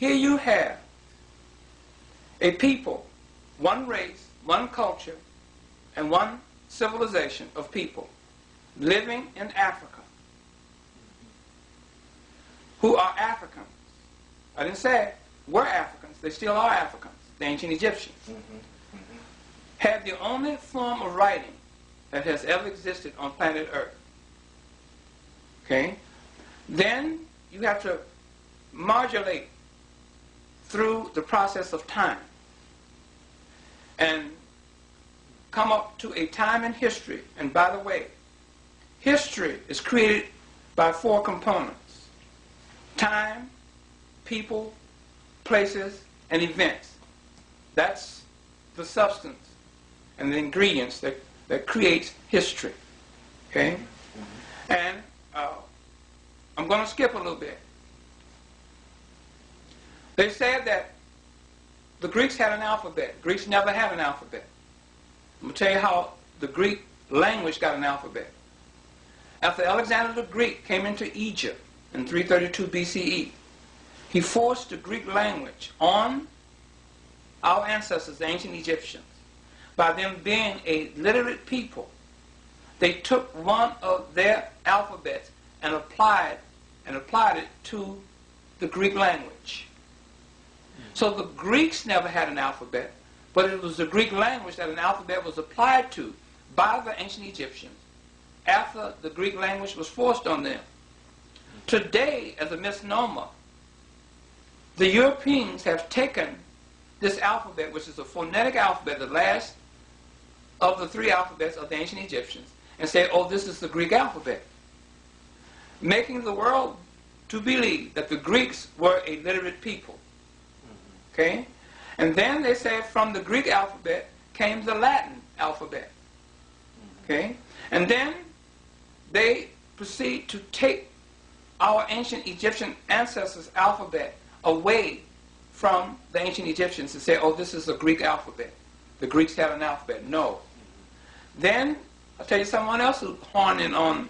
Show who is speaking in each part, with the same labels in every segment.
Speaker 1: here you have a people, one race, one culture, and one civilization of people living in Africa who are Africans. I didn't say were Africans. They still are Africans, the ancient Egyptians. Had the only form of writing that has ever existed on planet Earth. Okay? Then you have to modulate through the process of time and come up to a time in history. And by the way, history is created by 4 components: time, people, places, and events. That's the substance and the ingredients that creates history. Okay? And I'm going to skip a little bit. They said that the Greeks had an alphabet. Greeks never had an alphabet. I'm going to tell you how the Greek language got an alphabet. After Alexander the Greek came into Egypt in 332 BCE, he forced the Greek language on our ancestors, the ancient Egyptians. By them being a literate people, they took one of their alphabets and applied it to the Greek language. So the Greeks never had an alphabet, but it was the Greek language that an alphabet was applied to by the ancient Egyptians after the Greek language was forced on them. Today, as a misnomer, the Europeans have taken this alphabet, which is a phonetic alphabet, the last of the 3 alphabets of the ancient Egyptians, and say, oh, this is the Greek alphabet, making the world to believe that the Greeks were a literate people. Okay? And then they say from the Greek alphabet came the Latin alphabet. Okay? And then they proceed to take our ancient Egyptian ancestors' alphabet away from the ancient Egyptians and say, oh, this is the Greek alphabet. The Greeks had an alphabet. No. Then, I'll tell you someone else who horned in on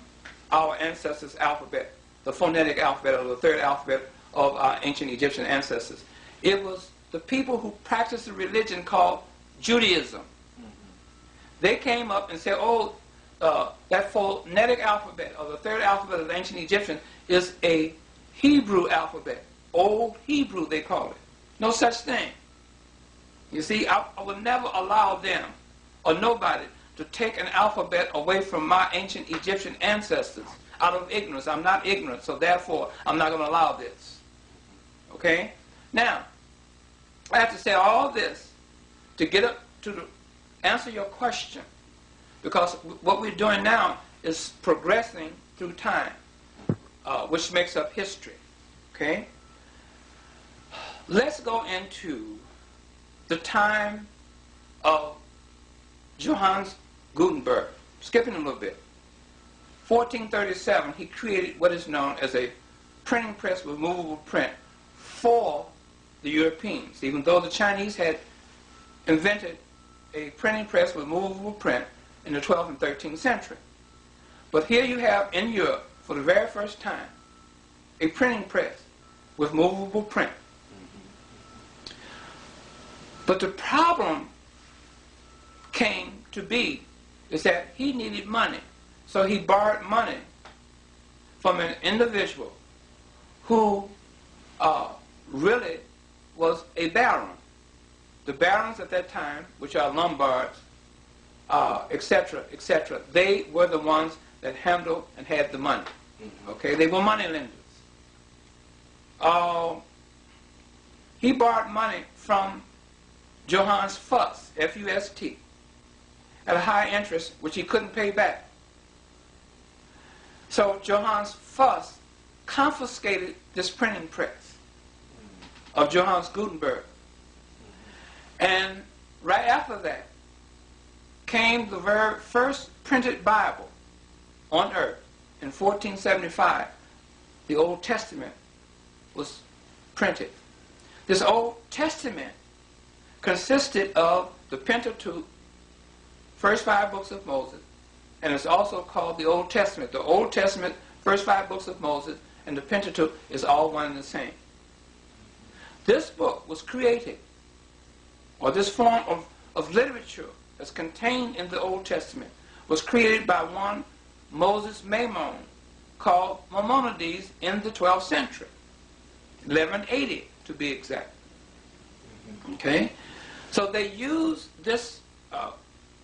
Speaker 1: our ancestors' alphabet, the phonetic alphabet, or the 3rd alphabet of our ancient Egyptian ancestors. It was the people who practiced a religion called Judaism. They came up and said, oh, that phonetic alphabet, or the 3rd alphabet of the ancient Egyptians, is a Hebrew alphabet. Old Hebrew, they call it. No such thing. You see, I would never allow them, or nobody, to take an alphabet away from my ancient Egyptian ancestors out of ignorance. I'm not ignorant, so therefore I'm not going to allow this. Okay? Now, I have to say all this to get up to answer your question, because what we're doing now is progressing through time, which makes up history. Okay? Let's go into the time of Johannes Gutenberg. Skipping a little bit. 1437, he created what is known as a printing press with movable print for the Europeans, even though the Chinese had invented a printing press with movable print in the 12th and 13th century. But here you have in Europe, for the very first time, a printing press with movable print. But the problem came to be is that he needed money. So he borrowed money from an individual who really was a baron. The barons at that time, which are Lombards, etc., etc., they were the ones that handled and had the money. Okay, they were money lenders. He borrowed money from Johannes Fust, F-U-S-T, at a high interest, which he couldn't pay back. So Johannes Fust confiscated this printing press of Johannes Gutenberg. And right after that came the very first printed Bible on earth in 1475. The Old Testament was printed. This Old Testament consisted of the Pentateuch, first 5 books of Moses, and it's also called the Old Testament. The Old Testament, first 5 books of Moses, and the Pentateuch is all one and the same. This book was created, or this form of literature that's contained in the Old Testament, was created by one Moses Maimon, called Maimonides, in the 12th century, 1180 to be exact. Okay? So they used this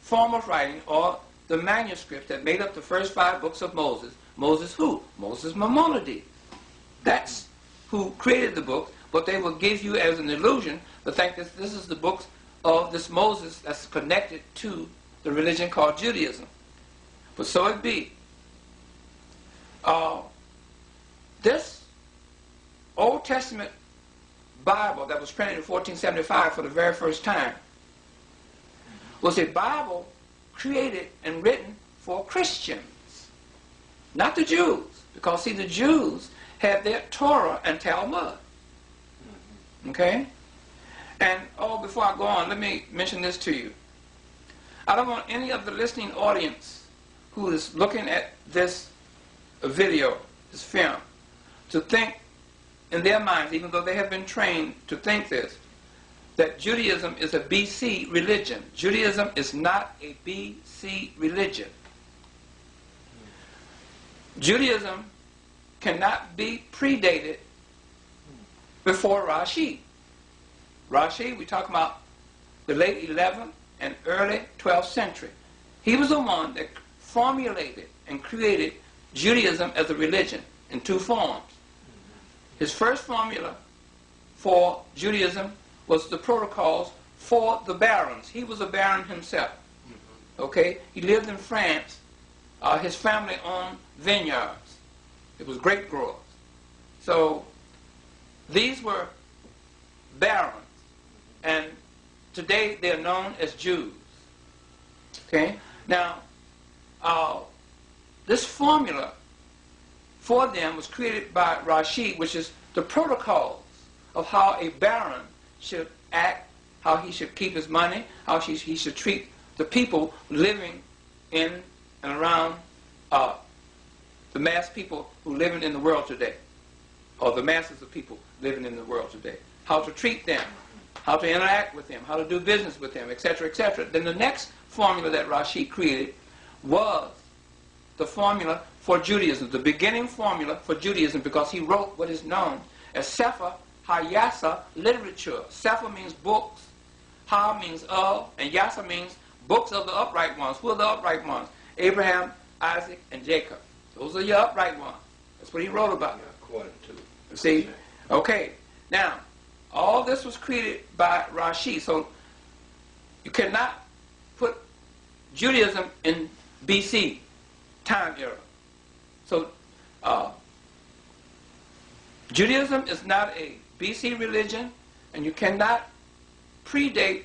Speaker 1: form of writing, or the manuscript that made up the first 5 books of Moses. Moses who? Moses Maimonides. That's who created the book, but they will give you as an illusion the fact that this is the books of this Moses that's connected to the religion called Judaism. But so it be. This Old Testament Bible that was printed in 1475 for the very first time was a Bible created and written for Christians, not the Jews. Because, see, the Jews had their Torah and Talmud. Okay? And, before I go on, let me mention this to you. I don't want any of the listening audience who is looking at this video, this film, to think in their minds, even though they have been trained to think this, that Judaism is a BC religion. Judaism is not a BC religion. Judaism cannot be predated before Rashi. Rashi, we talk about the late 11th and early 12th century. He was the one that formulated and created Judaism as a religion in 2 forms. His first formula for Judaism was the protocols for the barons. He was a baron himself. Okay? He lived in France. His family owned vineyards. It was grape growers. So these were barons. And today they're known as Jews. Okay? Now, this formula for them was created by Rashi, which is the protocols of how a baron should act, how he should keep his money, how he should treat the people living in and around the mass people who are living in the world today, or the masses of people living in the world today. How to treat them, how to interact with them, how to do business with them, etc., etc. Then the next formula that Rashi created was the formula for Judaism, the beginning formula for Judaism, because he wrote what is known as Sefer HaYasa literature. Sefer means books, Ha means of, and Yasa means books of the upright ones. Who are the upright ones? Abraham, Isaac, and Jacob. Those are your upright ones. That's what he wrote about.
Speaker 2: According to.
Speaker 1: See? Okay. Now, all this was created by Rashi, so you cannot put Judaism in BC time era. So, Judaism is not a BC religion, and you cannot predate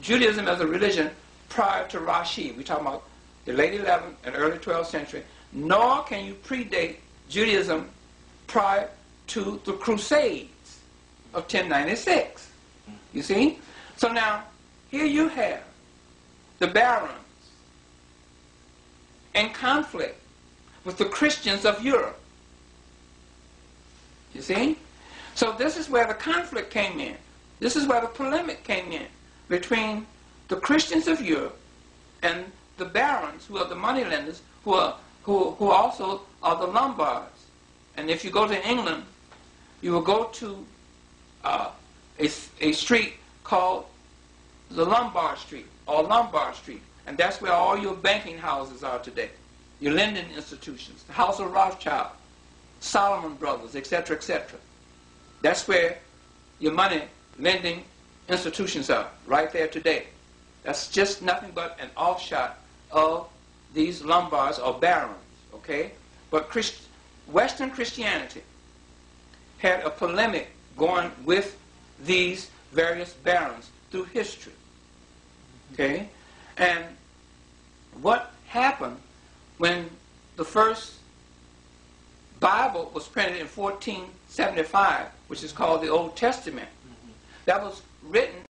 Speaker 1: Judaism as a religion prior to Rashi. We're talking about the late 11th and early 12th century. Nor can you predate Judaism prior to the Crusades of 1096. You see? So now, here you have the barons in conflict with the Christians of Europe. You see? So this is where the conflict came in. This is where the polemic came in between the Christians of Europe and the barons, who are the moneylenders, who also are the Lombards. And if you go to England, you will go to a street called the Lombard Street, or Lombard Street. And that's where all your banking houses are today. Your lending institutions, the House of Rothschild, Solomon Brothers, etc., etc. That's where your money lending institutions are, right there today. That's just nothing but an offshot of these Lombards or barons, okay? But Western Christianity had a polemic going with these various barons through history, okay? And what happened when the first Bible was printed in 1475, which is called the Old Testament, that was written